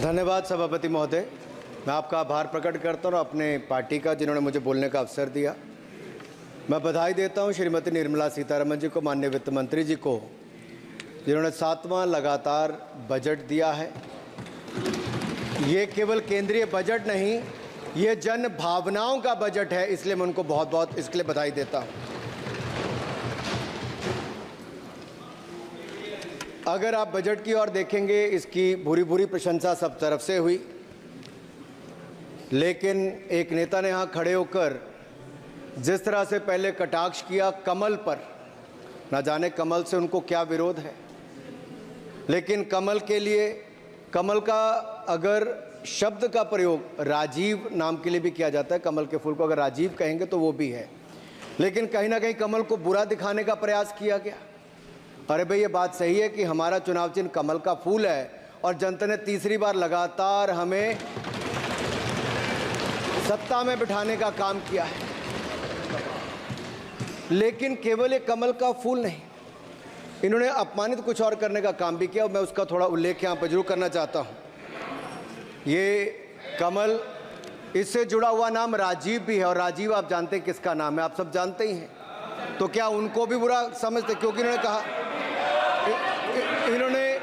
धन्यवाद सभापति महोदय। मैं आपका आभार प्रकट करता हूँ अपने पार्टी का, जिन्होंने मुझे बोलने का अवसर दिया। मैं बधाई देता हूँ श्रीमती निर्मला सीतारमण जी को, माननीय वित्त मंत्री जी को, जिन्होंने 7वां लगातार बजट दिया है। ये केवल केंद्रीय बजट नहीं, ये जन भावनाओं का बजट है, इसलिए मैं उनको बहुत बहुत इसके लिए बधाई देता हूँ। अगर आप बजट की ओर देखेंगे, इसकी भूरी भूरी प्रशंसा सब तरफ से हुई, लेकिन एक नेता ने यहाँ खड़े होकर जिस तरह से पहले कटाक्ष किया कमल पर, ना जाने कमल से उनको क्या विरोध है, लेकिन कमल के लिए, कमल का अगर शब्द का प्रयोग राजीव नाम के लिए भी किया जाता है, कमल के फूल को अगर राजीव कहेंगे तो वो भी है, लेकिन कहीं ना कहीं कमल को बुरा दिखाने का प्रयास किया गया। अरे भाई, ये बात सही है कि हमारा चुनाव चिन्ह कमल का फूल है और जनता ने तीसरी बार लगातार हमें सत्ता में बिठाने का काम किया है, लेकिन केवल ये कमल का फूल नहीं, इन्होंने अपमानित कुछ और करने का काम भी किया और मैं उसका थोड़ा उल्लेख यहाँ पर जरूर करना चाहता हूँ। ये कमल, इससे जुड़ा हुआ नाम राजीव भी है, और राजीव आप जानते हैं किसका नाम है, आप सब जानते ही हैं। तो क्या उनको भी बुरा समझते? क्योंकि इन्होंने कहा, इन्होंने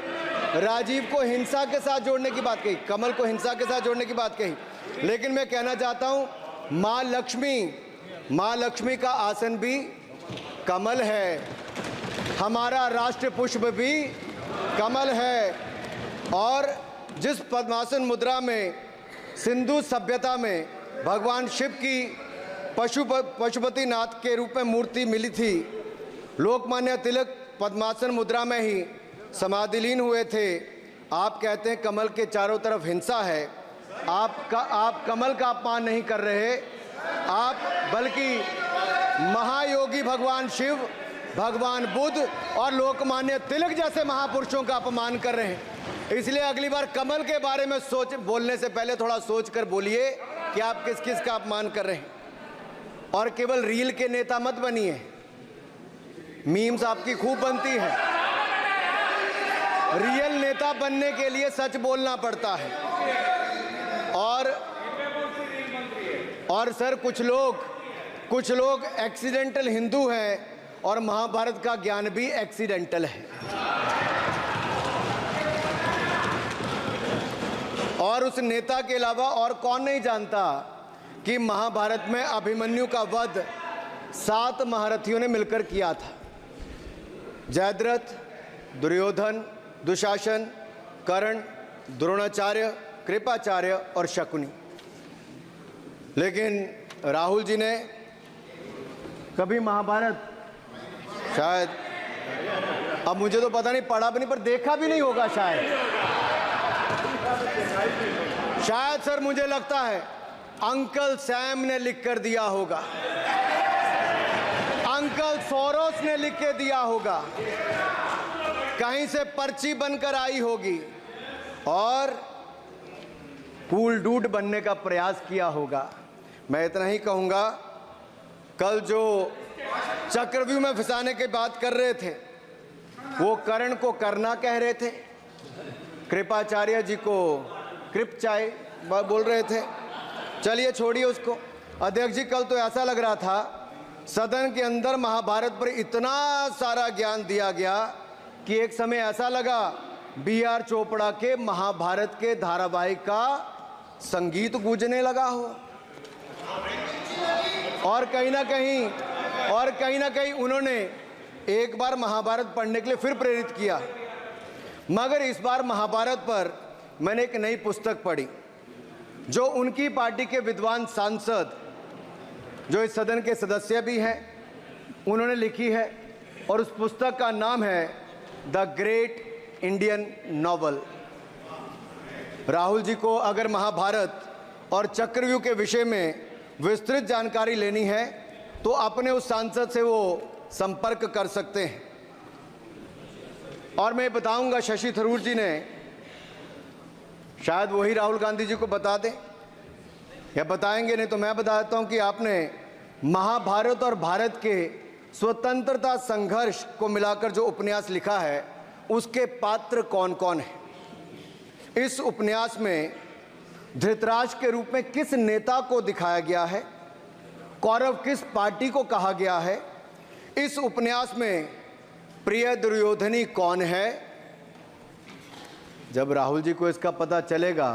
राजीव को हिंसा के साथ जोड़ने की बात कही, कमल को हिंसा के साथ जोड़ने की बात कही, लेकिन मैं कहना चाहता हूँ माँ लक्ष्मी का आसन भी कमल है, हमारा राष्ट्र पुष्प भी कमल है, और जिस पद्मासन मुद्रा में सिंधु सभ्यता में भगवान शिव की पशुपति नाथ के रूप में मूर्ति मिली थी, लोकमान्य तिलक पद्मासन मुद्रा में ही समाधिलीन हुए थे। आप कहते हैं कमल के चारों तरफ हिंसा है। आप कमल का अपमान नहीं कर रहे, आप बल्कि महायोगी भगवान शिव, भगवान बुद्ध और लोकमान्य तिलक जैसे महापुरुषों का अपमान कर रहे हैं। इसलिए अगली बार कमल के बारे में बोलने से पहले थोड़ा सोच कर बोलिए कि आप किस किस का अपमान कर रहे हैं। और केवल रील के नेता मत बनिए, मीम्स आपकी खूब बनती है। रियल नेता बनने के लिए सच बोलना पड़ता है। और सर, कुछ लोग एक्सीडेंटल हिंदू हैं और महाभारत का ज्ञान भी एक्सीडेंटल है। और उस नेता के अलावा और कौन नहीं जानता कि महाभारत में अभिमन्यु का वध 7 महारथियों ने मिलकर किया था। जयद्रथ, दुर्योधन, दुशासन, कर्ण, द्रोणाचार्य, कृपाचार्य और शकुनी। लेकिन राहुल जी ने कभी महाभारत, शायद, अब मुझे तो पता नहीं, पढ़ा भी नहीं, पर देखा भी नहीं होगा शायद सर, मुझे लगता है अंकल सैम ने लिख कर दिया होगा, अंकल सोरोस ने लिख के दिया होगा, कहीं से पर्ची बनकर आई होगी और कूल डूड बनने का प्रयास किया होगा। मैं इतना ही कहूँगा, कल जो चक्रव्यूह में फंसाने की बात कर रहे थे, वो कर्ण को करना कह रहे थे, कृपाचार्य जी को कृपचाय बोल रहे थे। चलिए छोड़िए उसको। अध्यक्ष जी, कल तो ऐसा लग रहा था सदन के अंदर महाभारत पर इतना सारा ज्ञान दिया गया कि एक समय ऐसा लगा B.R. चोपड़ा के महाभारत के धारावाहिक का संगीत गूंजने लगा हो। और कहीं ना कहीं उन्होंने एक बार महाभारत पढ़ने के लिए फिर प्रेरित किया। मगर इस बार महाभारत पर मैंने एक नई पुस्तक पढ़ी, जो उनकी पार्टी के विद्वान सांसद, जो इस सदन के सदस्य भी हैं, उन्होंने लिखी है, और उस पुस्तक का नाम है the great Indian novel. Rahul ji को अगर महाभारत और चक्रव्यूह के विषय में विस्तृत जानकारी लेनी है तो अपने उस सांसद से वो संपर्क कर सकते हैं। और मैं बताऊंगा, शशि थरूर जी ने, शायद वही राहुल गांधी जी को बता दें या बताएंगे, नहीं तो मैं बता देता हूं कि आपने महाभारत और भारत के स्वतंत्रता संघर्ष को मिलाकर जो उपन्यास लिखा है, उसके पात्र कौन कौन है। इस उपन्यास में धृतराष्ट्र के रूप में किस नेता को दिखाया गया है, कौरव किस पार्टी को कहा गया है, इस उपन्यास में प्रिय दुर्योधनी कौन है। जब राहुल जी को इसका पता चलेगा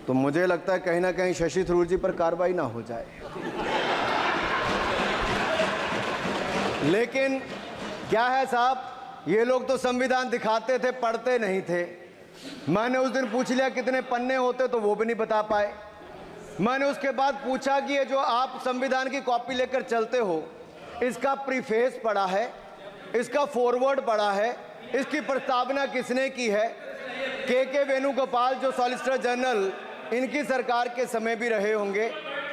तो मुझे लगता है कहीं ना कहीं शशि थरूर जी पर कार्रवाई ना हो जाए। लेकिन क्या है साहब, ये लोग तो संविधान दिखाते थे, पढ़ते नहीं थे। मैंने उस दिन पूछ लिया कितने पन्ने होते, तो वो भी नहीं बता पाए। मैंने उसके बाद पूछा कि ये जो आप संविधान की कॉपी लेकर चलते हो, इसका प्रीफेस पढ़ा है, इसका फॉरवर्ड पढ़ा है, इसकी प्रस्तावना किसने की है। के वेणुगोपाल जो सॉलिसिटर जनरल इनकी सरकार के समय भी रहे होंगे,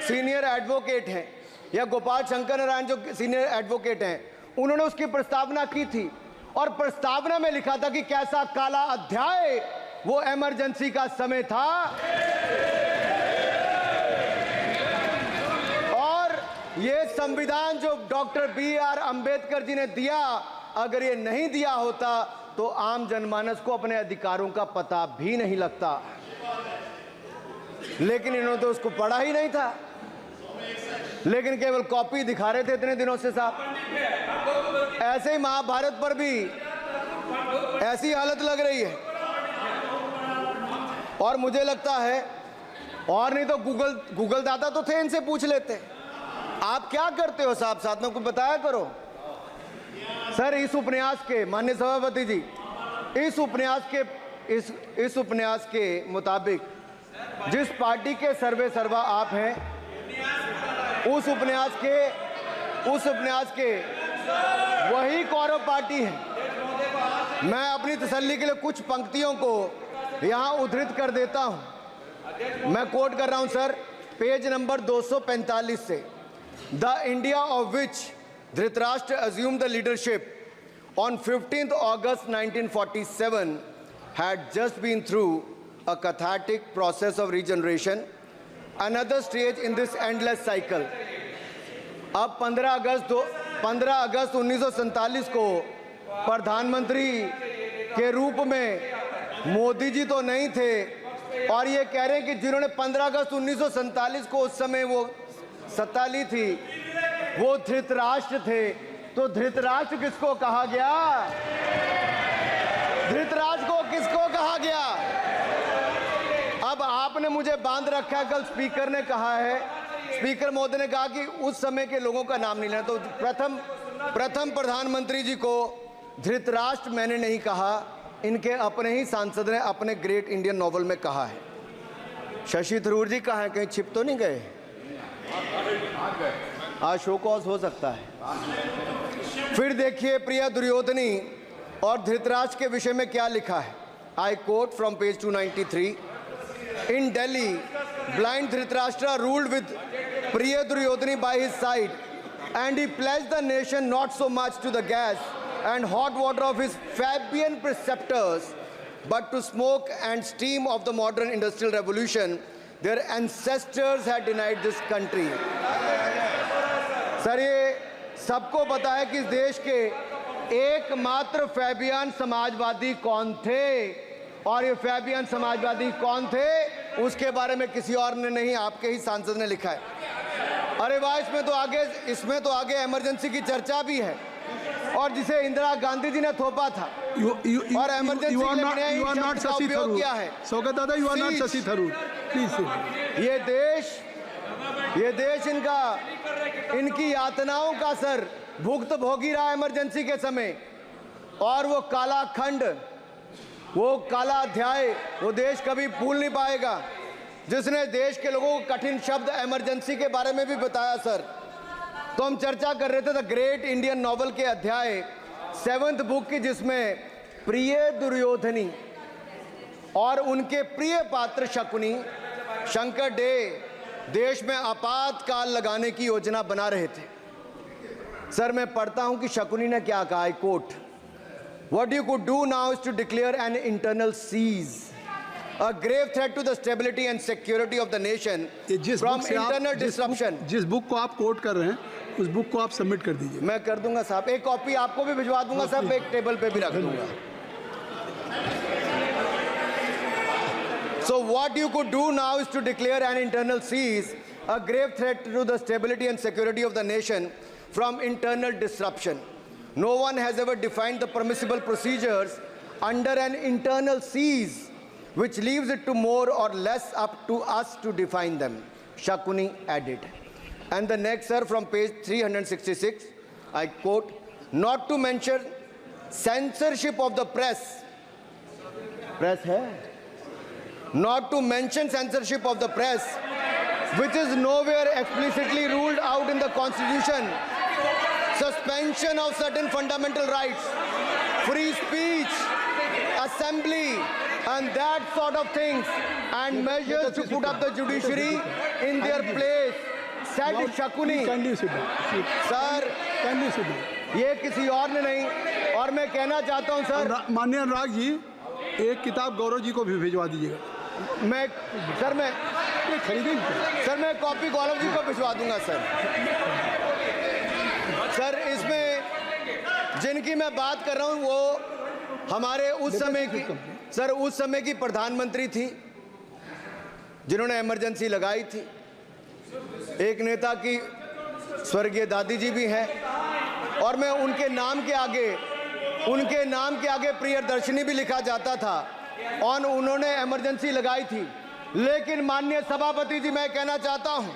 सीनियर एडवोकेट हैं, या गोपाल शंकर नारायण जो सीनियर एडवोकेट हैं, उन्होंने उसकी प्रस्तावना की थी और प्रस्तावना में लिखा था कि कैसा काला अध्याय वो इमरजेंसी का समय था। और ये संविधान जो डॉक्टर BR अंबेडकर जी ने दिया, अगर ये नहीं दिया होता तो आम जनमानस को अपने अधिकारों का पता भी नहीं लगता। लेकिन इन्होंने तो उसको पढ़ा ही नहीं था, लेकिन केवल कॉपी दिखा रहे थे इतने दिनों से साहब। ऐसे ही महाभारत पर भी ऐसी हालत लग रही है। और मुझे लगता है, और नहीं तो गूगल दादा तो थे, इनसे पूछ लेते आप क्या करते हो साहब, साथ में कुछ बताया करो। सर इस उपन्यास के, माननीय सभापति जी, इस उपन्यास के मुताबिक जिस पार्टी के सर्वे सर्वा आप हैं, उस उपन्यास के वही कौरव पार्टी है। मैं अपनी तसल्ली के लिए कुछ पंक्तियों को यहां उद्धृत कर देता हूं। मैं कोट कर रहा हूं सर, पेज नंबर 245 से। The India of which Dhritarashtra assumed the leadership on 15th August 1947 had just been through a cathartic process of regeneration, another stage in this endless cycle. अब 15 अगस्त 1947 को प्रधानमंत्री के रूप में मोदी जी तो नहीं थे, और ये कह रहे हैं कि जिन्होंने 15 अगस्त 1947 को उस समय वो सत्ता ली थी, वो धृतराष्ट्र थे। तो धृतराष्ट्र किसको कहा गया? धृतराष्ट्र को किसको कहा गया? अब आपने मुझे बांध रखा है। कल स्पीकर ने कहा है, स्पीकर महोदय ने कहा कि उस समय के लोगों का नाम नहीं लेना। तो प्रथम प्रधानमंत्री जी को धृतराष्ट्र मैंने नहीं कहा, इनके अपने ही सांसद ने अपने ग्रेट इंडियन नॉवल में कहा है। शशि थरूर जी कहाँ हैं? कहीं छिप तो नहीं गए? आज शो कॉज हो सकता है। फिर देखिए प्रिया दुर्योधनी और धृतराष्ट्र के विषय में क्या लिखा है। I quote from page 293। In Delhi, blind Dhritarashtra ruled with Priya Duryodhani by his side, and he pledged the nation not so much to the gas and hot water of his Fabian preceptors, but to smoke and steam of the modern industrial revolution their ancestors had denied this country. Sir ये सबको पता है कि इस देश के एकमात्र Fabian Samajwadi कौन थे, और ये फैबियन समाजवादी कौन थे उसके बारे में किसी और ने नहीं, आपके ही सांसद ने लिखा है। अरे वाह, इसमें तो आगे इमरजेंसी की चर्चा भी है, और जिसे इंदिरा गांधी जी ने थोपा था। और इमरजेंसी के लिए उपयोग किया है। Saugata dada, you are not Shashi Tharoor, please. ये देश इनकी यातनाओं का सर भुगत भोगी रहा इमरजेंसी के समय, और वो काला खंड, वो काला अध्याय वो देश कभी भूल नहीं पाएगा, जिसने देश के लोगों को कठिन शब्द इमरजेंसी के बारे में भी बताया। सर तो हम चर्चा कर रहे थे द ग्रेट इंडियन नॉवल के अध्याय 7th बुक की, जिसमें प्रिय दुर्योधनी और उनके प्रिय पात्र शकुनी शंकर डे देश में आपातकाल लगाने की योजना बना रहे थे। सर मैं पढ़ता हूं कि शकुनी ने क्या कहा। I quote, What you could do now is to declare an internal siege, a grave threat to the stability and security of the nation from internal disruption. जिस बुक को आप कोट कर रहे हैं, उस बुक को आप सबमिट कर दीजिए। मैं कर दूंगा साहब, एक कॉपी आपको भी भिजवा दूंगा साहब, एक टेबल पे भी रख दूंगा। So what you could do now is to declare an internal seize, a grave threat to the stability and security of the nation from internal disruption. No one has ever defined the permissible procedures under an internal seize, which leaves it to more or less up to us to define them, Shakuni added. And the next, sir, from page 366, I quote, not to mention censorship of the press. Press hai? Not to mention censorship of the press, which is nowhere explicitly ruled out in the Constitution. Suspension of certain fundamental rights, free speech, assembly, and that sort of things, and measures to put up the judiciary in their place, said Shakuni. Kindly sit down. Sir, Kindly sit down. ये किसी और ने नहीं, और मैं कहना चाहता हूं सर, माननीय अनुराग जी, एक किताब गौरव जी को भी भिजवा दीजिएगा। मैं खरीदेंगे सर, मैं कॉपी गौरव जी को भिजवा दूंगा सर। सर, इसमें जिनकी मैं बात कर रहा हूं वो हमारे उस समय की, सर उस समय की प्रधानमंत्री थी जिन्होंने इमरजेंसी लगाई थी। एक नेता की स्वर्गीय दादी जी भी हैं, और मैं उनके नाम के आगे प्रियदर्शिनी भी लिखा जाता था, और उन्होंने इमरजेंसी लगाई थी। लेकिन माननीय सभापति जी, मैं कहना चाहता हूं,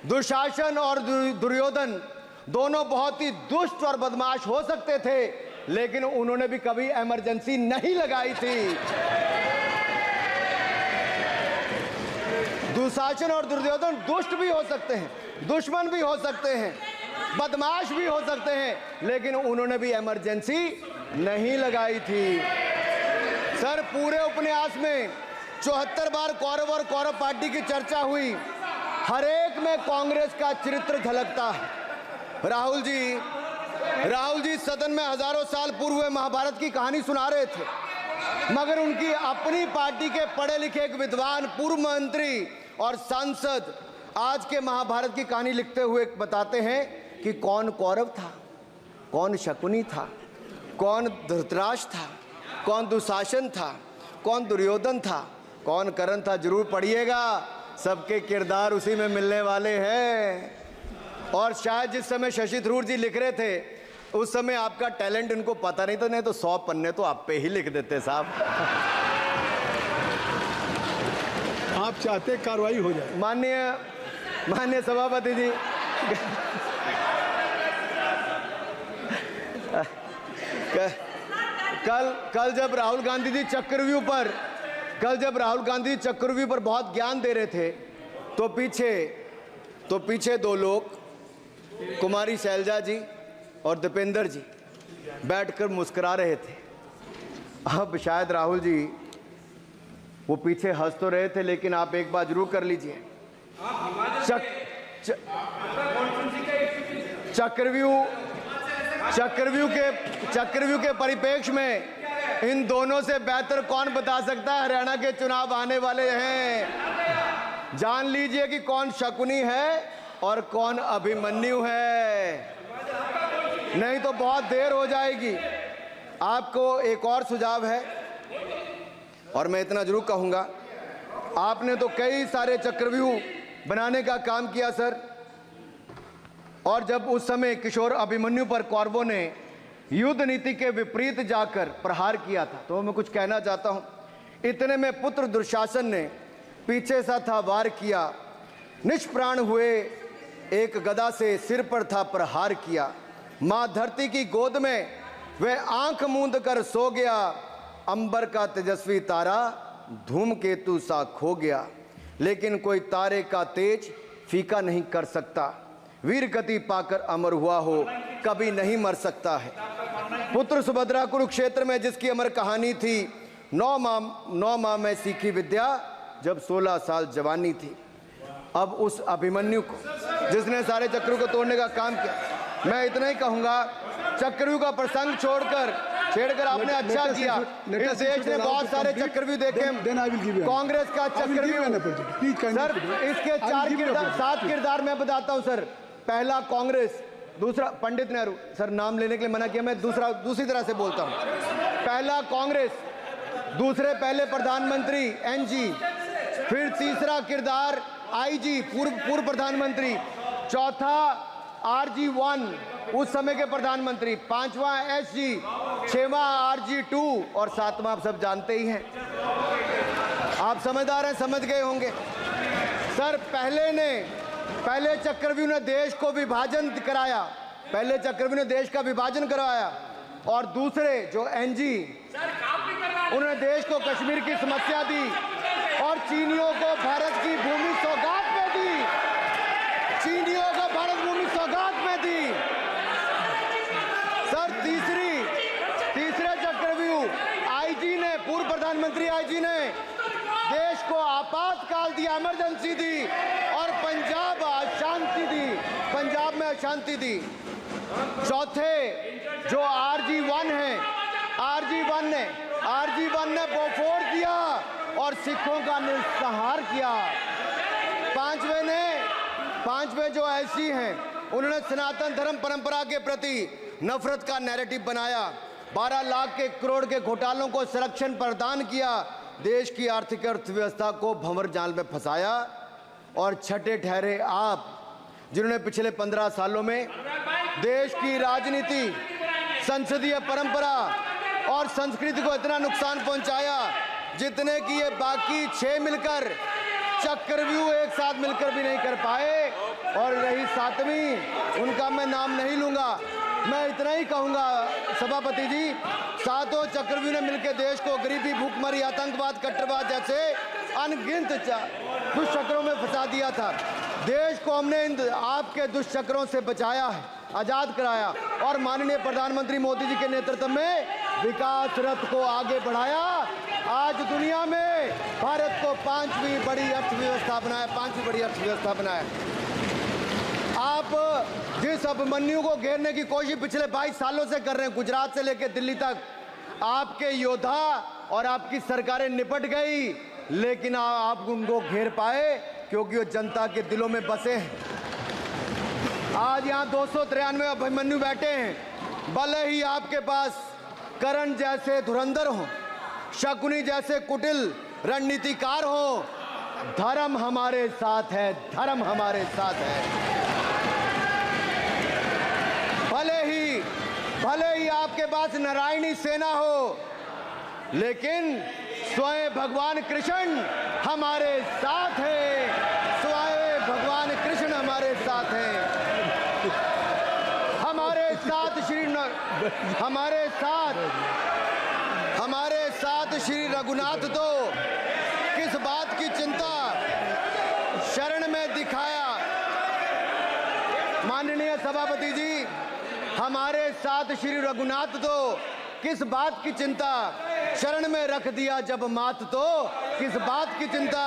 दुशासन और दुर्योधन दोनों बहुत ही दुष्ट और बदमाश हो सकते थे, लेकिन उन्होंने भी कभी इमरजेंसी नहीं लगाई थी। दुशासन और दुर्योधन दुष्ट भी हो सकते हैं, दुश्मन भी हो सकते हैं, बदमाश भी हो सकते हैं, लेकिन उन्होंने भी इमरजेंसी नहीं लगाई थी। सर, पूरे उपन्यास में 74 बार कौरव और कौरव पार्टी की चर्चा हुई, हर एक में कांग्रेस का चरित्र झलकता है। राहुल जी सदन में हजारों साल पूर्व हुए महाभारत की कहानी सुना रहे थे, मगर उनकी अपनी पार्टी के पढ़े लिखे एक विद्वान पूर्व मंत्री और सांसद आज के महाभारत की कहानी लिखते हुए बताते हैं कि कौन कौरव था, कौन शकुनी था, कौन धृतराष्ट्र था, कौन दुशासन था, कौन दुर्योधन था, कौन कर्ण था। जरूर पढ़िएगा, सबके किरदार उसी में मिलने वाले हैं। और शायद जिस समय शशि थरूर जी लिख रहे थे, उस समय आपका टैलेंट इनको पता नहीं था, नहीं तो 100 पन्ने तो आप पे ही लिख देते साहब। आप चाहते कार्रवाई हो जाए। माननीय सभापति जी, कल जब राहुल गांधी जी चक्रव्यूह पर बहुत ज्ञान दे रहे थे, तो पीछे दो लोग, कुमारी शैलजा जी और दीपेंद्र जी, बैठकर मुस्कुरा रहे थे। अब शायद राहुल जी वो पीछे हंस तो रहे थे, लेकिन आप एक बात जरूर कर लीजिए, चक्रव्यूह के परिप्रेक्ष्य में इन दोनों से बेहतर कौन बता सकता है हरियाणा के चुनाव आने वाले हैं। जान लीजिए कि कौन शकुनी है और कौन अभिमन्यु है, नहीं तो बहुत देर हो जाएगी। आपको एक और सुझाव है, और मैं इतना जरूर कहूंगा, आपने तो कई सारे चक्रव्यूह बनाने का काम किया सर, और जब उस समय किशोर अभिमन्यु पर कौरवों ने युद्ध नीति के विपरीत जाकर प्रहार किया था, तो मैं कुछ कहना चाहता हूं। इतने में पुत्र दुशासन ने पीछे सा था वार किया, निष्प्राण हुए एक गदा से सिर पर था प्रहार किया। मां धरती की गोद में वह आंख मूंद कर सो गया, अंबर का तेजस्वी तारा धूमकेतु सा खो गया। लेकिन कोई तारे का तेज फीका नहीं कर सकता, वीर गति पाकर अमर हुआ हो कभी नहीं मर सकता है। पुत्र सुभद्रा कुरुक्षेत्र में जिसकी अमर कहानी थी, 9 माह में सीखी विद्या जब 16 साल जवानी थी। अब उस अभिमन्यु को, जिसने सारे चक्रव्यूह को तोड़ने का काम किया, मैं इतना ही कहूंगा, चक्रव्यूह का प्रसंग छेड़कर आपने अच्छा किया। इस देश ने बहुत सारे चक्रव्यूह देखे, कांग्रेस का चक्रव्यूह सर, इसके 7 किरदार मैं बताता हूं सर। पहला कांग्रेस, दूसरा पंडित नेहरू, सर नाम लेने के लिए मना किया, मैं दूसरी तरह से बोलता हूं। पहला कांग्रेस, दूसरे पहले प्रधानमंत्री एनजी, फिर तीसरा किरदार आईजी पूर्व प्रधानमंत्री, चौथा आरजी1 उस समय के प्रधानमंत्री, पांचवा एसजी, छठवां आरजी2 और सातवां आप सब जानते ही हैं। आप समझदार हैं, समझ गए होंगे। सर पहले चक्रव्यूह ने देश को विभाजन कराया, पहले चक्रव्यूह ने देश का विभाजन करवाया, और दूसरे जो एनजी उन्होंने देश को कश्मीर की समस्या दी और चीनियों को भारत की भूमि सौगात में दी, चीनियों को भारत भूमि सौगात में दी। सर तीसरे चक्रव्यूह आईजी ने, पूर्व प्रधानमंत्री आईजी ने देश को आपातकाल दिया, इमरजेंसी दी और पंजाब में अशांति दी। चौथे जो आरजी1 है, आरजी1 ने बोफोर्स दिया और सिखों का निस्सहार किया। पांचवें जो ऐसी हैं, उन्होंने सनातन धर्म परंपरा के प्रति नफरत का नैरेटिव बनाया, 12 लाख के करोड़ के घोटालों को संरक्षण प्रदान किया, देश की आर्थिक अर्थव्यवस्था को भंवर जाल में फंसाया। और छठे ठहरे आप, जिन्होंने पिछले 15 सालों में देश की राजनीति, संसदीय परंपरा और संस्कृति को इतना नुकसान पहुंचाया जितने कि ये बाकी 6 मिलकर चक्रव्यूह एक साथ मिलकर भी नहीं कर पाए। और रही 7वीं, उनका मैं नाम नहीं लूंगा, मैं इतना ही कहूंगा सभापति जी, 7 चक्रव्यूह ने मिलकर देश को गरीबी, भूखमरी, आतंकवाद, कट्टरवाद जैसे अनगिनत दुष्चक्रों में फंसा दिया था। देश को हमने इन आपके दुष्चक्रों से बचाया है, आजाद कराया और माननीय प्रधानमंत्री मोदी जी के नेतृत्व में विकास रथ को आगे बढ़ाया। आज दुनिया में भारत को 5वीं बड़ी अर्थव्यवस्था बनाया। आप जिस अभिमन्यु को घेरने की कोशिश पिछले 22 सालों से कर रहे हैं, गुजरात से लेकर दिल्ली तक, आपके योद्धा और आपकी सरकारें निपट गई, लेकिन आप उनको घेर पाए क्योंकि वो जनता के दिलों में बसे हैं। आज यहाँ 293 अभिमन्यु बैठे हैं, भले ही आपके पास करण जैसे धुरंधर हो, शकुनी जैसे कुटिल रणनीतिकार हो, धर्म हमारे साथ है, धर्म हमारे साथ है। भले ही आपके पास नारायणी सेना हो, लेकिन स्वयं भगवान कृष्ण हमारे साथ है, स्वयं भगवान कृष्ण हमारे साथ है। हमारे साथ श्री रघुनाथ तो किस बात की चिंता शरण में दिखाया। माननीय सभापति जी, हमारे साथ श्री रघुनाथ तो किस बात की चिंता शरण में रख दिया जब मात, तो किस बात की चिंता।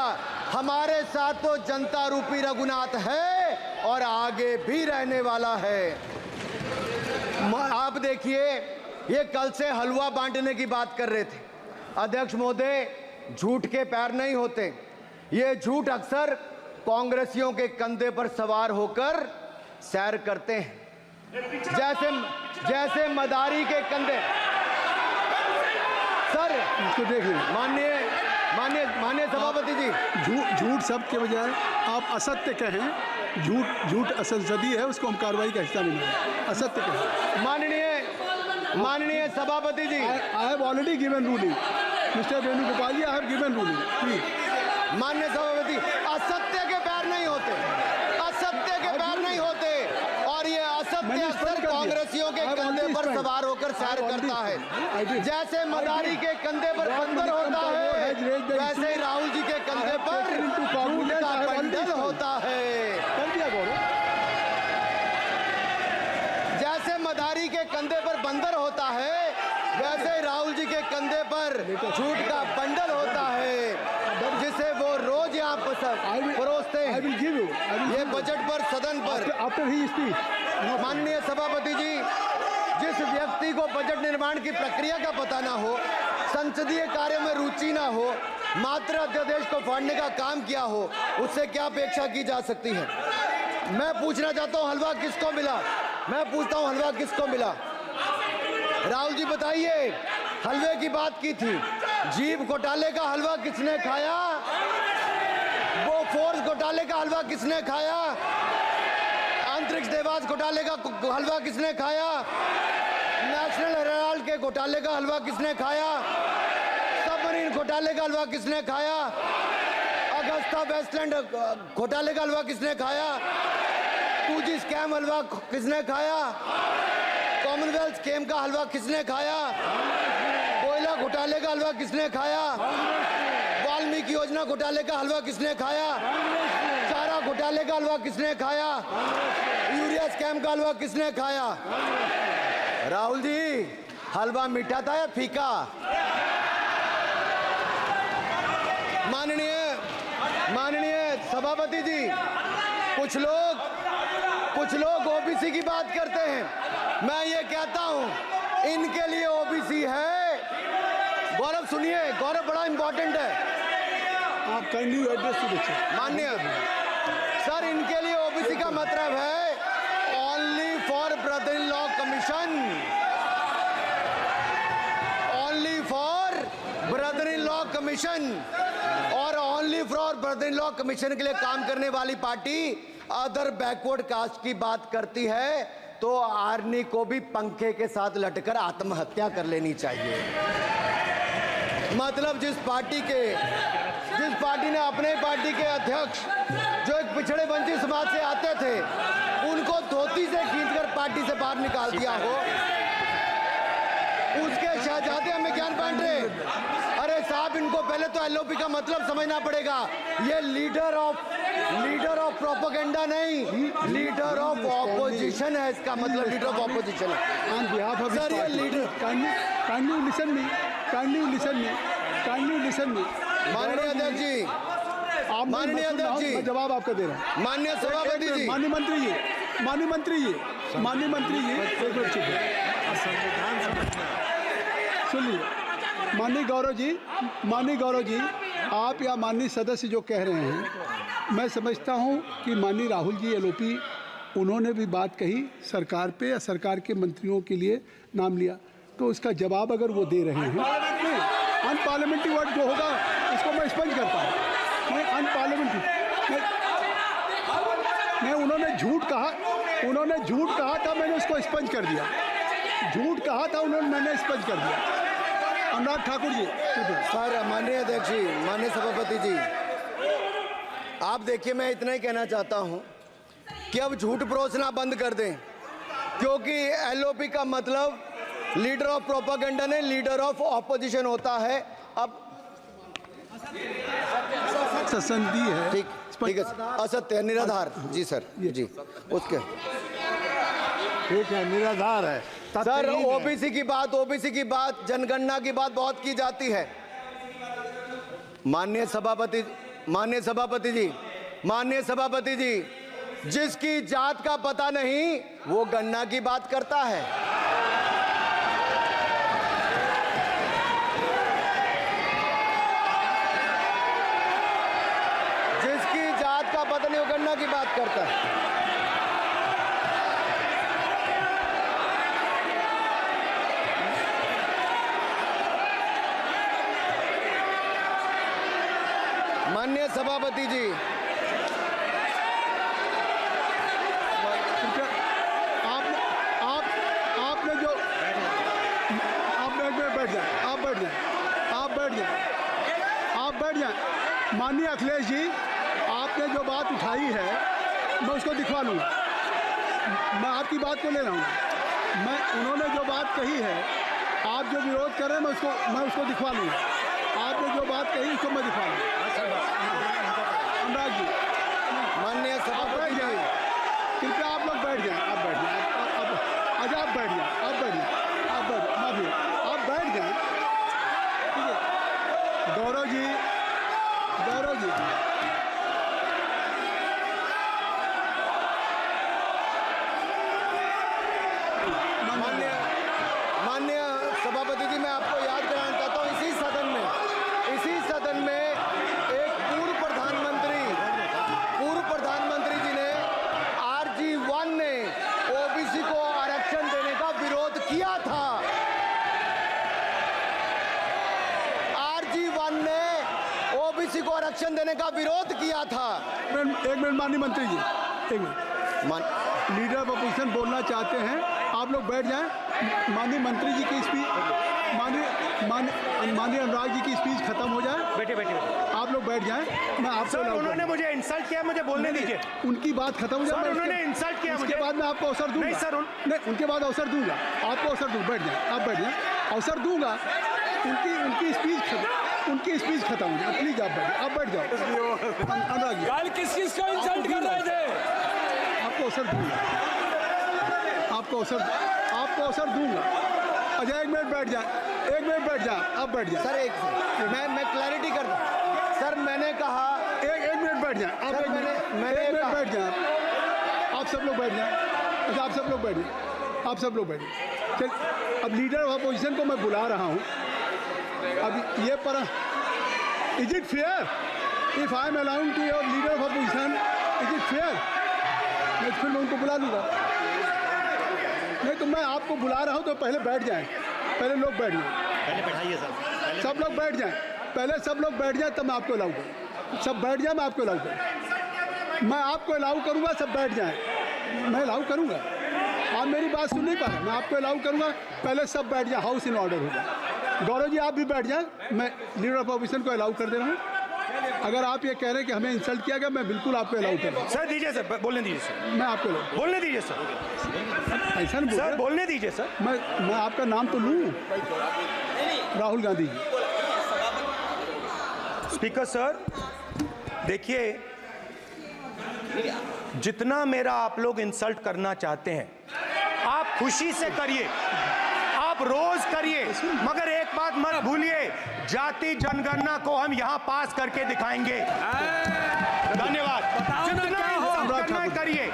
हमारे साथ तो जनता रूपी रघुनाथ है और आगे भी रहने वाला है। आप देखिए, ये कल से हलवा बांटने की बात कर रहे थे। अध्यक्ष महोदय, झूठ के पैर नहीं होते, ये झूठ अक्सर कांग्रेसियों के कंधे पर सवार होकर सैर करते हैं, जैसे मदारी के कंधे। सर इसको देखिए, माननीय सभापति जी, झूठ सब के बजाय आप असत्य कहें, झूठ असंसदीय है, उसको हम कार्रवाई का हिस्सा नहीं मानेंगे। असत्य कहें। माननीय सभापति जी, I have already given ruling, mister Venugopal ji, I have given ruling, please. माननीय सभापति, असत्य के पैर नहीं होते, असत्य के पैर नहीं होते, और ये असत्य अक्सर कांग्रेसियों के कंधे पर सवार होकर सैर करता है। जैसे मदारी के कंधे पर बंदर होता है, वैसे ही राहुल जी के कंधे पर झूठ का बंडल होता है। जैसे मदारी के कंधे पर बंदर होता है, वैसे ही राहुल जी के कंधे पर झूठ का बंडल होता है, जिसे वो रोज यहाँ परोसते हैं। ये बजट पर, सदन पर। माननीय सभापति जी, जिस व्यक्ति को बजट निर्माण की प्रक्रिया का पता ना हो, संसदीय कार्य में रुचि ना हो, मात्र अध्यादेश को फाड़ने का काम किया हो, उससे क्या अपेक्षा की जा सकती है। मैं पूछना चाहता हूँ, हलवा किसको मिला? मैं पूछता हूँ, हलवा किसको मिला? राहुल जी बताइए, हलवे की बात की थी, जीप घोटाले का हलवा किसने खाया? वो फोर्स घोटाले का हलवा किसने खाया? अंतरिक्ष देवास घोटाले का हलवा किसने खाया? नेशनल हेराल्ड के घोटाले का हलवा किसने खाया? सबमरीन घोटाले का हलवा किसने खाया? अगस्ता वेस्टलैंड घोटाले का हलवा किसने खाया? 2G स्कैम हलवा किसने खाया? कॉमनवेल्थ स्कैम का हलवा किसने खाया? कोयला घोटाले का हलवा किसने खाया? वाल्मीकि योजना घोटाले का हलवा किसने खाया? चारा घोटाले का हलवा किसने खाया? यूरिया स्कैम का हलवा किसने खाया? राहुल जी, हलवा मीठा था या फीका? माननीय सभापति जी, कुछ लोग ओबीसी की बात करते हैं। मैं ये कहता हूं, इनके लिए ओबीसी है। गौरव सुनिए, गौरव बड़ा इंपॉर्टेंट है। आप kindly address to the chair. माननीय सर, इनके लिए ओबीसी का मतलब है only for brother in law commission, only for brother in law commission. और only for brother in law commission के लिए काम करने वाली पार्टी अदर बैकवर्ड कास्ट की बात करती है तो आर्नी को भी पंखे के साथ लटकर आत्महत्या कर लेनी चाहिए। मतलब जिस पार्टी ने अपने पार्टी के अध्यक्ष जो एक पिछड़े वंचित समाज से आते थे, उनको धोती से खींचकर पार्टी से बाहर निकाल दिया हो, उसके शहजादे हमें ज्ञान बांट रहे। अरे साहब, इनको पहले तो एलओपी का मतलब समझना पड़ेगा। ये लीडर ऑफ प्रोपेगेंडा नहीं, लीडर ऑफ ऑपोजिशन है। इसका मतलब लीडर ऑफ ऑपोजिशन है। On behalf of सर, ये लीडर kindly listen me. माननीय अध्यक्ष जी, माननीय अध्यक्ष जी, मैं जवाब आपका दे रहा हूँ। माननीय सभापति जी, माननीय मंत्री जी, एक मिनट चुप है। सुनिए, माननीय गौरव जी, आप या माननीय सदस्य जो कह रहे हैं, मैं समझता हूं कि माननीय राहुल जी एलओपी, उन्होंने भी बात कही सरकार पे या सरकार के मंत्रियों के लिए नाम लिया, तो उसका जवाब अगर वो दे रहे हैं, अनपार्लियामेंट्री वर्ड जो होगा उसको मैं स्पंज करता हूँ। मैं अनपार्लियामेंट्री मैं उन्होंने झूठ कहा था, मैंने उसको स्पंज कर दिया। मैंने स्पंज कर दिया। अनुराग ठाकुर जी। सर, माननीय अध्यक्ष जी, माननीय सभापति जी, आप देखिए, मैं इतना ही कहना चाहता हूं कि अब झूठ परोसना बंद कर दें, क्योंकि एलओपी का मतलब लीडर ऑफ प्रोपेगेंडा नहीं, लीडर ऑफ ऑपोजिशन होता है। अब ससंदी है, ठीक है, असत्य है, निराधार। जी सर, जी, उसके ठीक है, निराधार है सर। ओबीसी की बात, जनगणना की बात बहुत की जाती है। माननीय सभापति जी, जिसकी जात का पता नहीं वो गणना की बात करता है। जिसकी जात का पता नहीं वो गणना की बात करता है। माननीय सभापति जी, आपने जो आप बैठ जाए। माननीय अखिलेश जी, आपने जो बात उठाई है मैं उसको दिखवा लूँगा। मैं आपकी बात को ले रहा हूँ। उन्होंने जो बात कही है, आप जो विरोध कर रहे हैं, मैं उसको दिखवा लूँगा। आपने जो बात कही उसको मैं दिखवा लूँगा। अनुराग जी, माननीय सभापति जी, कृपया आप लोग बैठ जाएं। आप बैठ जाएं। अच्छा, आप बैठ जाएं। माफी, आप बैठ जाएं। ठीक है। गौरव जी, माननीय सभापति जी, मैं आपको याद कराना चाहता हूँ, इसी सदन में एक पूर्व प्रधानमंत्री जी ने RG1 ने ओबीसी को आरक्षण देने का विरोध भाषण देने का विरोध किया था। एक मिनट माननीय मंत्री जी, एक मिनट। लीडर ऑफ अपोजिशन बोलना चाहते हैं, आप लोग बैठ जाएं। माननीय मंत्री जी की स्पीच, माननीय अनुराग जी की स्पीच खत्म हो जाए। बैठे बैठे आप लोग बैठ जाएं। मैं आपको उन्होंने मुझे इंसल्ट किया, मुझे बोलने दीजिए। उनकी बात खत्म हो जाए। उन्होंने इंसल्ट किया मुझे। उसके बाद मैं आपको अवसर दूंगा। नहीं सर, नहीं, उनके बाद अवसर दूंगा, आपको अवसर दूंगा। बैठ जाएं, आप बैठ जाएं, अवसर दूंगा। उनकी स्पीच खत्म हो जाए। प्लीज आप बैठ जाओ। अनुराग जी, कल किस को इंसल्ट कर रहे थे? आपको अवसर दूंगा, आपको अवसर दूंगा। अच्छा एक मिनट बैठ जाए, आप बैठ जाए। सर मैं क्लैरिटी कर दूं। सर मैंने कहा एक मिनट बैठ जाए। आप सर, एक मिनट बैठ जाए। आप सब लोग बैठ जाए। अच्छा आप सब लोग बैठ जाए। चल, अब लीडर ऑफ अपोजिशन को मैं बुला रहा हूँ। अब ये पर is it fair if I am allowing to your leader of opposition, is it fair? मैं फिर उनको बुला लूँगा। नहीं तो मैं आपको बुला रहा हूँ तो पहले बैठ जाएं। पहले लोग बैठ जाएं। पहले बैठाइए सर। सब लोग बैठ जाएं। पहले सब लोग बैठ जाएं तब मैं आपको अलाउ करूँ। सब बैठ जाएं, मैं आपको अलाउ करूँ। मैं आपको अलाउ करूँगा, सब बैठ जाएं। मैं अलाउ करूँगा। आप मेरी बात सुन नहीं पा रहे। मैं आपको अलाउ करूँगा, पहले सब बैठ जाए, हाउस इन ऑर्डर हो जाए। गौरव जी आप भी बैठ जाएं। मैं लीडर ऑफ अपोजिशन को अलाउ कर दे रहा हूँ। अगर आप ये कह रहे हैं कि हमें इंसल्ट किया गया, मैं बिल्कुल आपको अलाउ कर रहा हूँ। सर दीजिए सर, बोलने दीजिए सर। मैं आपको अलाउ बोलने दीजिए सर। ऐसा नहीं सर बोल बोलने दीजिए सर। मैं आपका नाम तो लूँ। राहुल गांधी जी। स्पीकर सर देखिए, जितना मेरा आप लोग इंसल्ट करना चाहते हैं आप खुशी से करिए, आप रोज करिए, मगर एक बात मत भूलिए, जाति जनगणना को हम यहां पास करके दिखाएंगे। धन्यवाद। जितना इंसल्ट करना करिए।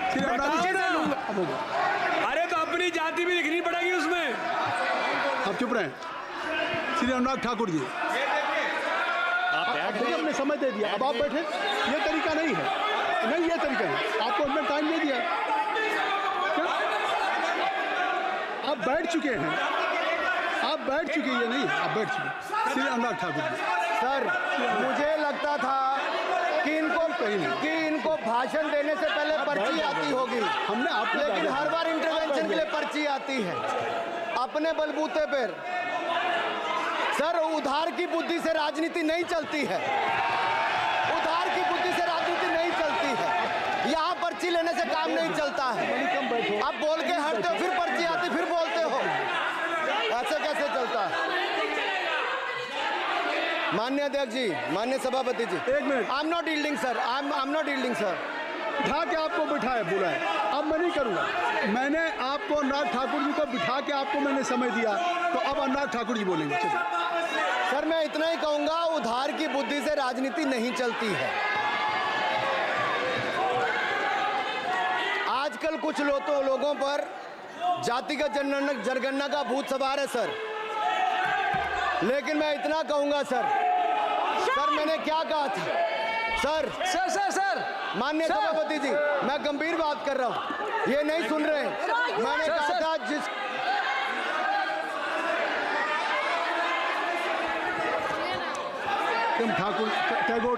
अरे तो अपनी जाति भी लिखनी पड़ेगी उसमें। आप चुप रहें। श्री अनुराग ठाकुर जी, आपने समय दे दिया, अब आप बैठे। ये तरीका नहीं है, नहीं ये तरीका है। आपको हमने टाइम दे दिया। क्या आप बैठ चुके हैं? आप बैठ चुके हैं? नहीं, आप बैठ चुके। श्री अनुराग ठाकुर जी। सर मुझे लगता था कि इनको भाषण देने से पहले पर्ची आती होगी। हमने आपको, लेकिन हर बार इंटरवेंशन के लिए पर्ची आती है अपने बलबूते पर। सर उधार की बुद्धि से राजनीति नहीं चलती है। उधार की बुद्धि से राजनीति नहीं चलती है। यहाँ पर्ची लेने से काम नहीं चलता है। आप बोल के हटते हो, फिर पर्ची आती, फिर बोलते हो। ऐसे कैसे चलता है? माननीय अध्यक्ष जी, माननीय सभापति जी, एक minute. I am not yielding sir, I am not yielding sir. बिठा के आपको बिठाया, बुलाया। अब मैं नहीं करूँगा। मैंने आपको अनुराग ठाकुर जी को बिठा के आपको मैंने समय दिया, तो अब अनुराग ठाकुर जी बोलेंगे। चलिए सर मैं इतना ही कहूंगा, उधार की बुद्धि से राजनीति नहीं चलती है। आजकल कुछ लोगों पर जातिगत जनगणना का भूत सवार है सर। लेकिन मैं इतना कहूंगा सर मैंने क्या कहा था? सर माननीय सभापति जी, मैं गंभीर बात कर रहा हूं, ये नहीं सुन रहे हैं। मैंने कहा था ठाकुर टैगोर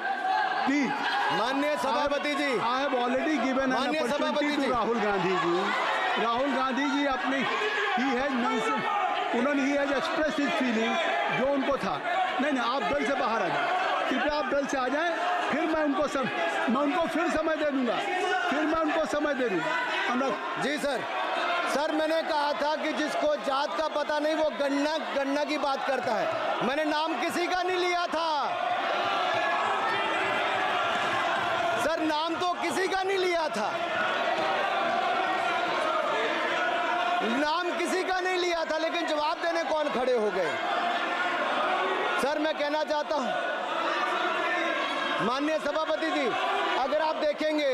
प्लीज। माननीय सभापति जी, I have already given an opportunity to Rahul Gandhi ji. Rahul Gandhi ji अपनी ही हैज एक्सप्रेस हिज फीलिंग, जो उनको था। नहीं आप बेल से बाहर आ जाए, कृपया आप बेल से आ जाएं। फिर मैं उनको फिर समय दे दूंगा। जी सर मैंने कहा था कि जिसको जात का पता नहीं वो गणना की बात करता है। मैंने नाम किसी का नहीं लिया था सर, नाम तो किसी का नहीं लिया था, नाम किसी का नहीं लिया था, लेकिन जवाब देने कौन खड़े हो गए? सर मैं कहना चाहता हूं माननीय सभापति जी, अगर आप देखेंगे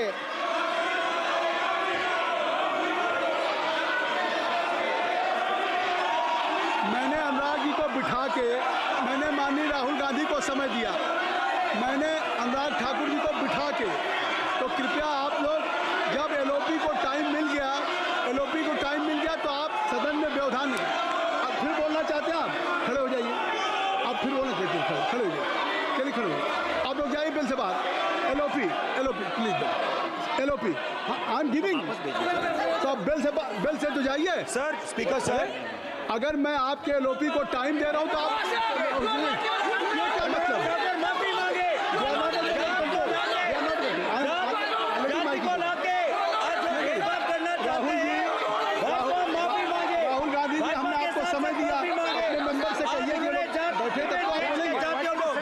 मैंने अनुराग जी को बिठा के मैंने माननीय राहुल गांधी को समय दिया, मैंने अनुराग ठाकुर जी को बिठा के। तो कृपया आप लोग, जब एलओपी को टाइम मिल गया तो आप सदन में व्यवधान नहीं। आप फिर बोलना चाहते हैं, आप खड़े हो जाइए। आप फिर बोलना चाहते हैं, खड़े हो जाइए। चलिए खड़े हो जाइए। आप लोग जाइए बिल से बाहर। LOP please, LOP I am giving. तो आप बिल से तो जाइए। सर स्पीकर सर, अगर मैं आपके एलओपी को टाइम दे रहा हूं तो आप ये क्या मतलब? राहुल गांधी जी, हमने आपको समय दिया, अपने मेंबर से कहिए कि बैठे तब तो आप बोलेंगे,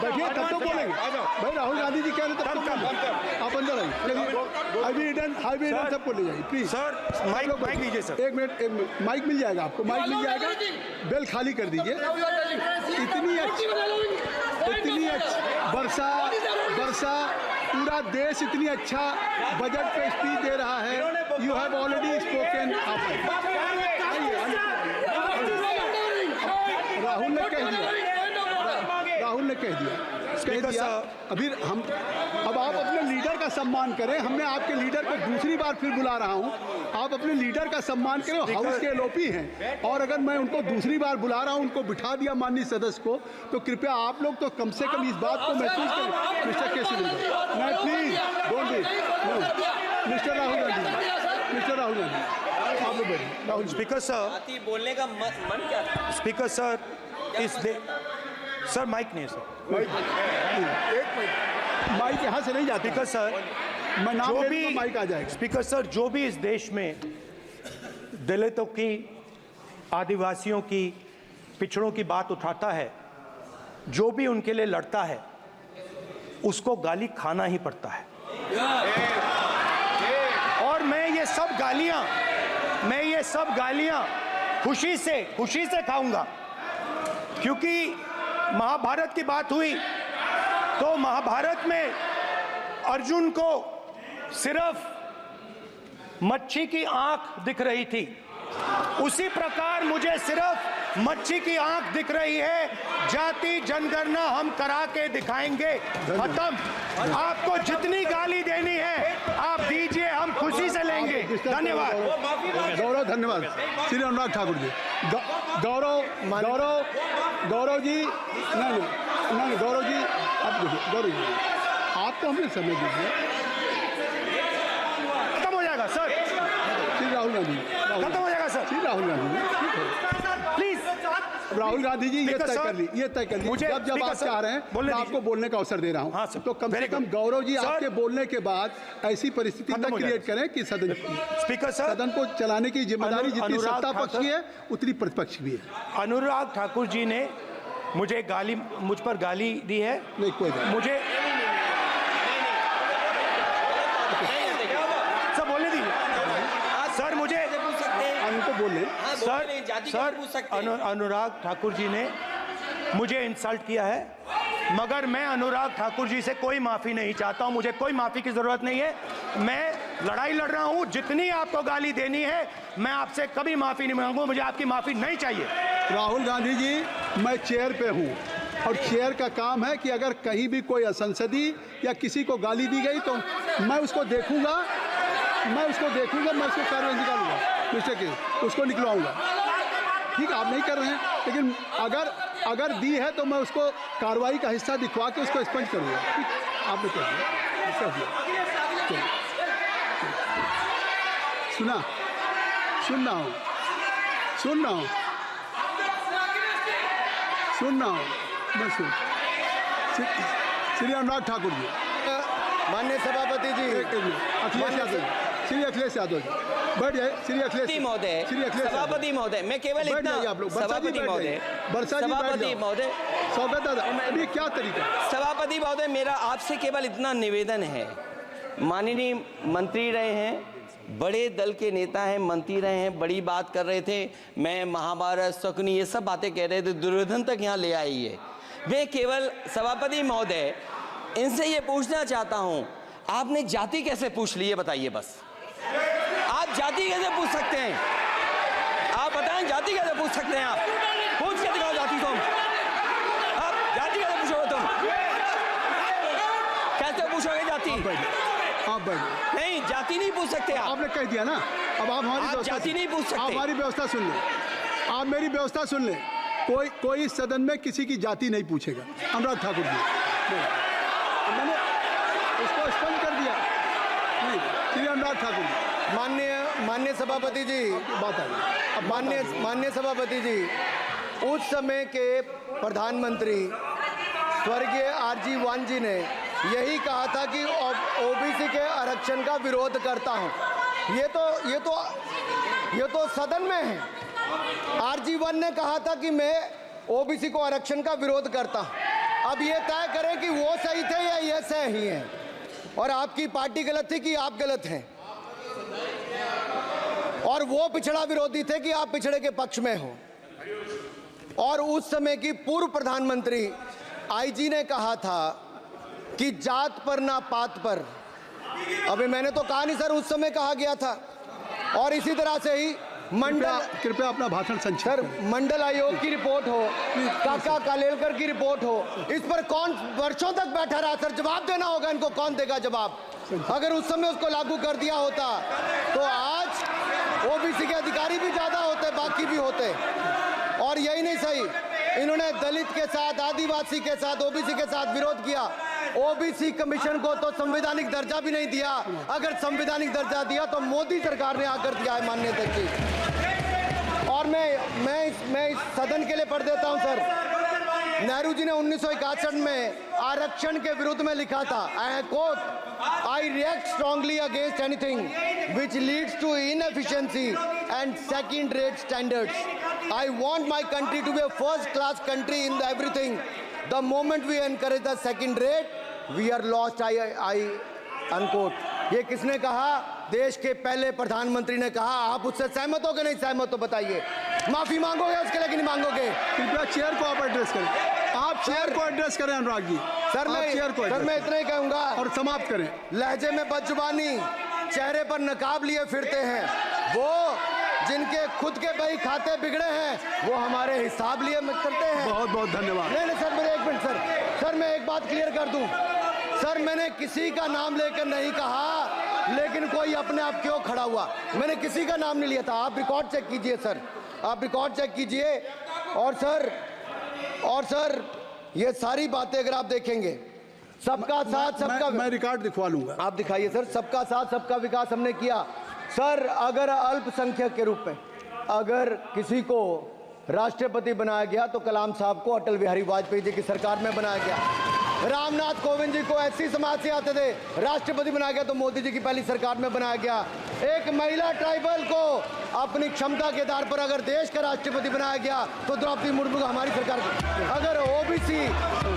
बैठिए तब तो बोलेंगे भाई। राहुल गांधी जी कह रहे तब तो बोलेंगे। आप अंदर आइए, चलिए। आई सबको ले जाइए प्लीज। सर माइक लीजिए सर। एक मिनट, माइक मिल जाएगा आपको, माइक मिल जाएगा। बेल खाली कर दीजिए। इतनी अच्छी वर्षा, पूरा देश इतनी अच्छा बजट पे स्पीच दे रहा है। You have already spoken. Rahul ने कह दिया। अभी अब आप अपने लीडर का सम्मान करें। हमने आपके लीडर को दूसरी बार फिर बुला रहा हूं, आप अपने लीडर का सम्मान करें। हाउस के एलओपी हैं और अगर मैं उनको दूसरी बार बुला रहा हूं, उनको बिठा दिया माननीय सदस्य को, तो कृपया आप लोग तो कम से कम इस बात को महसूस करें। मिस्टर केसी मैं please don't be mister Rahul Gandhi, आप लोग बैठिए। राहुल स्पीकर सर, बोलने का मन क्या था? स्पीकर सर, सर माइक नहीं सर, माइक यहाँ से नहीं जाती। स्पीकर सर, मैं नाम जो ले भी लूंगा, माइक आ जाएगा। स्पीकर सर, जो भी इस देश में दलितों की, आदिवासियों की, पिछड़ों की बात उठाता है, जो भी उनके लिए लड़ता है, उसको गाली खाना ही पड़ता है। और मैं ये सब गालियां खुशी से खाऊंगा, क्योंकि महाभारत की बात हुई तो महाभारत में अर्जुन को सिर्फ मच्छी की आंख दिख रही थी, उसी प्रकार मुझे सिर्फ मच्छी की आंख दिख रही है। जाति जनगणना हम करा के दिखाएंगे। खत्म। आपको जितनी गाली देनी है आप दीजिए, हम खुशी से लेंगे। धन्यवाद। गौरव, धन्यवाद। श्री अनुराग ठाकुर जी। गौरव जी, नहीं गौरव जी, आप देखिए। गौरव जी, आप तो हमें समय दीजिए। खत्म हो जाएगा सर। श्री राहुल गांधी, खत्म हो जाएगा सर। श्री राहुल गांधी प्लीज राहुल गांधी जी, ये तय कर ली। मुझे जब आप चाह रहे हैं मैं आपको बोलने का अवसर दे रहा हूं। हाँ सर, तो कम से कम गौरव जी आपके बोलने के बाद ऐसी परिस्थिति न क्रिएट करें कि स्पीकर सर, सदन को चलाने की जिम्मेदारी जितनी सत्ता पक्ष की है उतनी प्रतिपक्ष भी है। अनुराग ठाकुर जी ने मुझ पर गाली दी है। नहीं, कोई बात नहीं। मुझे सब बोलने दीजिए सर। मुझे उनको बोले सर, अनुराग ठाकुर जी ने मुझे इंसल्ट किया है, मगर मैं अनुराग ठाकुर जी से कोई माफ़ी नहीं चाहता हूं। मुझे कोई माफ़ी की ज़रूरत नहीं है। मैं लड़ाई लड़ रहा हूं। जितनी आपको गाली देनी है मैं आपसे कभी माफ़ी नहीं मांगूंगा। मुझे आपकी माफ़ी नहीं चाहिए। राहुल गांधी जी, मैं चेयर पे हूँ और चेयर का काम है कि अगर कहीं भी कोई असंसदीय या किसी को गाली दी गई तो मैं उसको देखूंगा, मैं उसको कार्रवाई निकालूंगा, मिस्टर के उसको निकलवाऊंगा। ठीक है, आप नहीं कर रहे हैं, लेकिन अगर दी है तो मैं उसको कार्रवाई का हिस्सा दिखवा के उसको स्पंज करूंगा। ठीक, आपने कह दिया। सुन रहा हूँ मैं श्री अनुराग ठाकुर जी, माननीय सभापति जी, श्री अखिलेश यादव जी, बैठ जाए। श्री अखिलेश महोदय, सभापति महोदय, मैं केवल इतना, सभापति महोदय, स्वागत है। अभी क्या तरीका है? सभापति महोदय, मेरा आपसे केवल इतना निवेदन है। माननीय मंत्री रहे हैं, बड़े दल के नेता हैं, मंत्री रहे हैं, बड़ी बात कर रहे थे। मैं महाभारत, शकुनी, ये सब बातें कह रहे थे, दुर्योधन तक यहाँ ले आई है। मैं केवल सभापति महोदय इनसे ये पूछना चाहता हूँ, आपने जाति कैसे पूछ ली है बताइए बस। आप जाति कैसे पूछ सकते हैं? आप बताएं, जाति कैसे पूछ सकते हैं? आप पूछ के दिखाओ जाति तुम। आप जाति कैसे पूछोगे तुम? कैसे पूछोगे जाति? आप बैठ नहीं, जाति नहीं पूछ सकते आप। आपने कह दिया ना। अब आप हमारी जाति नहीं पूछ सकते। आप हमारी व्यवस्था सुन लें, आप मेरी व्यवस्था सुन लें। कोई सदन में किसी की जाति नहीं पूछेगा। अनुराग ठाकुर जी, मैंने उसको स्पष्ट कर दिया। श्री अनुराग ठाकुर जी, माननीय सभापति जी, बात आ गई। अब माननीय सभापति जी, उस समय के प्रधानमंत्री स्वर्गीय आरजी वान जी ने यही कहा था कि ओबीसी के आरक्षण का विरोध करता हूं। ये तो सदन में है। आरजी वान ने कहा था कि मैं ओबीसी को आरक्षण का विरोध करता हूं। अब ये तय करें कि वो सही थे या ये सही हैं, और आपकी पार्टी गलत थी कि आप गलत हैं, और वो पिछड़ा विरोधी थे कि आप पिछड़े के पक्ष में हो। और उस समय की पूर्व प्रधानमंत्री आईजी ने कहा था कि जात पर ना पात पर। अभी मैंने तो कहा नहीं सर, उस समय कहा गया था। और इसी तरह से ही कृपया अपना भाषण संक्षिप्त सर, करें। मंडल आयोग की रिपोर्ट हो, काका कालेलकर की रिपोर्ट हो, इस पर कौन वर्षों तक बैठा रहा सर? जवाब देना होगा इनको, कौन देगा जवाब? अगर उस समय उसको लागू कर दिया होता तो आज ओबीसी के अधिकारी भी ज्यादा होते, बाकी भी होते। और यही नहीं सही, इन्होंने दलित के साथ, आदिवासी के साथ, ओबीसी के साथ विरोध किया। ओबीसी कमीशन को तो संवैधानिक दर्जा भी नहीं दिया। अगर संवैधानिक दर्जा दिया तो मोदी सरकार ने आकर दिया है, माननीय अध्यक्ष जी। और मैं इस सदन के लिए पढ़ देता हूं सर। नेहरू जी ने 1961 में आरक्षण के विरुद्ध में लिखा था, I quote, I react strongly against anything which leads to inefficiency and second rate standards. I want my country to be a first class country in everything. The moment we encourage the second rate we are lost, I unquote. ये किसने कहा? देश के पहले प्रधानमंत्री ने कहा। आप उससे सहमत हो कि नहीं सहमत हो बताइए? माफी मांगोगे उसके लिए कि नहीं मांगोगे? कृपया चेयर को आप एड्रेस करें। आप चेयर को एड्रेस करें अनुराग जी। सर मैं इतना ही कहूंगा और समाप्त करें। लहजे में बदजुबानी, चेहरे पर नकाब लिए फिरते हैं, वो जिनके खुद के बही खाते बिगड़े हैं वो हमारे हिसाब लिए करते हैं। बहुत बहुत धन्यवाद। नहीं सर, मेरे एक मिनट सर, मैं एक बात क्लियर कर दूं सर, मैंने किसी का नाम लेकर नहीं कहा, लेकिन कोई अपने आप क्यों खड़ा हुआ? मैंने किसी का नाम नहीं लिया था। आप रिकॉर्ड चेक कीजिए सर, आप रिकॉर्ड चेक कीजिए। और सर ये सारी बातें अगर आप देखेंगे, सबका साथ सबका, मैं रिकॉर्ड दिखवा लूंगा। आप दिखाइए सर। सबका साथ सबका विकास हमने किया सर। अगर अल्पसंख्यक के रूप में अगर किसी को राष्ट्रपति बनाया गया तो कलाम साहब को अटल बिहारी वाजपेयी जी की सरकार में बनाया गया। रामनाथ कोविंद जी को एससी समाज से आते थे, राष्ट्रपति बनाया गया तो मोदी जी की पहली सरकार में बनाया गया। एक महिला ट्राइबल को अपनी क्षमता के आधार पर अगर देश का राष्ट्रपति बनाया गया तो द्रौपदी मुर्मू को हमारी सरकार। अगर ओबीसी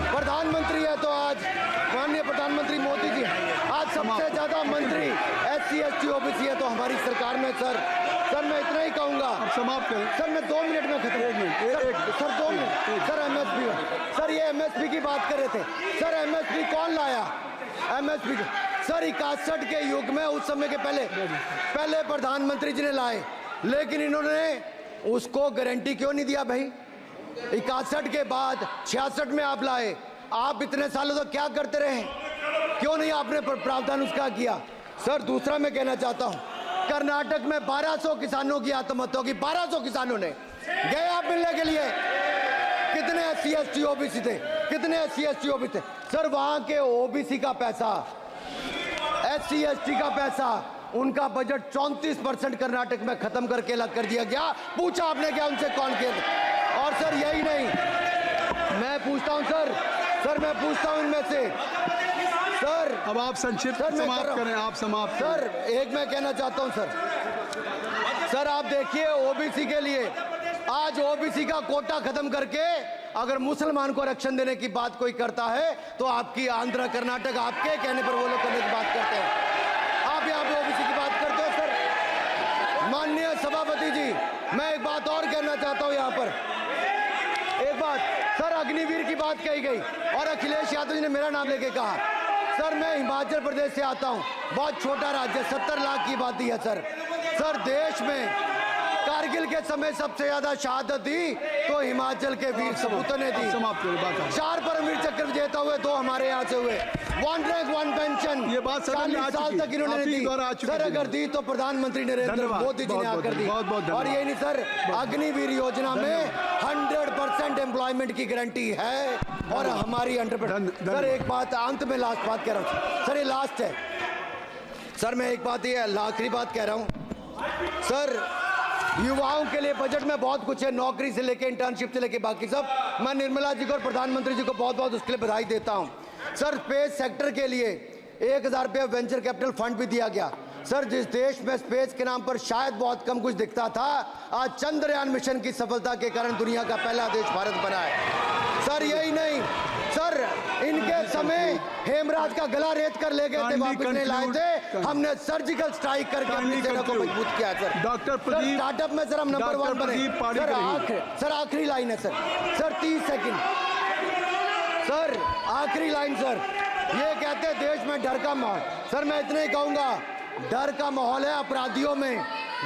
प्रधानमंत्री है तो आज माननीय प्रधानमंत्री मोदी जी। आज सबसे ज्यादा मंत्री एससी एसटी ओबीसी है तो हमारी सरकार में। सर मैं इतना ही कहूंगा। समाप्त करें सर, मैं 2 मिनट में खत्म। 1 minute sir 2 minute. Sir MSP, sir ये एमएसपी की बात कर रहे थे सर। एमएसपी कौन लाया? एमएसपी सर 61 के युग में, उस समय के पहले प्रधानमंत्री जी ने लाए, लेकिन इन्होंने उसको गारंटी क्यों नहीं दिया भाई? 61 के बाद 66 में आप लाए। आप इतने सालों तक क्या करते रहे? क्यों नहीं आपने प्रावधान उसका किया? सर दूसरा मैं कहना चाहता हूं, कर्नाटक में 1200 किसानों की आत्महत्या होगी। 1200 किसानों ने गए आप मिलने के लिए। कितने एससी एसटी ओबीसी थे? कितने एससी एसटी ओबीसी थे? सर वहां के ओबीसी का पैसा, एससी एसटी का पैसा, उनका बजट 34% कर्नाटक में खत्म करके अलग कर दिया गया। पूछा आपने क्या उनसे? कौन किया? और सर यही नहीं, मैं पूछता हूं सर मैं पूछता हूं इनमें से सर। अब आप संक्षिप्त समाप्त करें। आप समाप्त सर एक मैं कहना चाहता हूं सर आप देखिए ओबीसी के लिए आज ओबीसी का कोटा खत्म करके अगर मुसलमान को आरक्षण देने की बात कोई करता है तो आपकी आंध्र कर्नाटक आपके कहने पर वो लोग करने की बात करते हैं। आप यहाँ पे ओबीसी की बात करते हो सर। माननीय सभापति जी, मैं एक बात और कहना चाहता हूँ यहाँ पर। एक बात सर, अग्निवीर की बात कही गई और अखिलेश यादव जी ने मेरा नाम लेके कहा। सर मैं हिमाचल प्रदेश से आता हूँ, बहुत छोटा राज्य, 70 लाख की आबादी है सर देश में कारगिल के समय सबसे ज्यादा शहादत दी तो हिमाचल के वीर सपूतों ने दी। 4 परमवीर चक्र विजेता हुए, 2 हमारे यहाँ से हुए। 1 रैंक 1 पेंशन ये बात 40 साल तक इन्होंने दी। सर अगर दी तो प्रधानमंत्री नरेंद्र मोदी जी ने आकर दी। और यही नहीं सर, अग्निवीर योजना में 100% एम्प्लॉयमेंट की गारंटी है। और हमारी एंटरप्रेन्योर। सर एक बात अंत में लास्ट बात कह रहा हूँ सर, ये लास्ट है सर, मैं एक बात ये आखिरी बात कह रहा हूँ सर, युवाओं के लिए बजट में बहुत कुछ है, नौकरी से लेके इंटर्नशिप से लेके बाकी सब। मैं निर्मला जी को और प्रधानमंत्री जी को बहुत बहुत उसके लिए बधाई देता हूँ। सर स्पेस सेक्टर के लिए 1000 रुपये वेंचर कैपिटल फंड भी दिया गया। सर जिस देश में स्पेस के नाम पर शायद बहुत कम कुछ दिखता था, आज चंद्रयान मिशन की सफलता के कारण दुनिया का पहला देश भारत बना है। सर यही नहीं सर, इनके समय हेमराज का गला रेत कर ले गए थे, वापस नहीं लाए थे, हमने सर्जिकल स्ट्राइक करके अपनी सेना को मजबूत किया सर। डॉक्टर प्रदीप, स्टार्टअप में सर हम नंबर 1 बने। सर आखिरी लाइन है सर 30 सेकंड सर, आखिरी लाइन सर, ये कहते हैं देश में डर का माहौल। सर मैं इतना ही कहूंगा, डर का माहौल है अपराधियों में,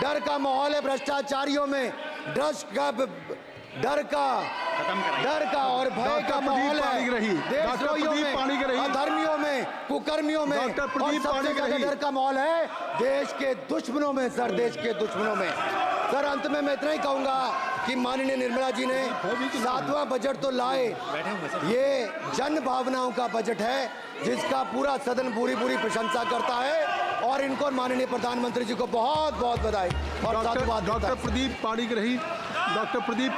डर का माहौल है भ्रष्टाचारियों में, डर का और भय का माहौल है देशद्रोहियों में, अधर्मियों में, कुकर्मियों में, और सबसे ज्यादा डर का माहौल है देश के दुश्मनों में सर, देश के दुश्मनों में। सर अंत में मैं इतना ही कहूंगा कि माननीय निर्मला जी ने 7वां बजट तो लाए, ये जन भावनाओं का बजट है जिसका पूरा सदन पूरी प्रशंसा करता है, और इनको माननीय प्रधानमंत्री जी को बहुत बहुत बधाई और साधुवाद। Doctor Pradeep Panigrahi, doctor Pradeep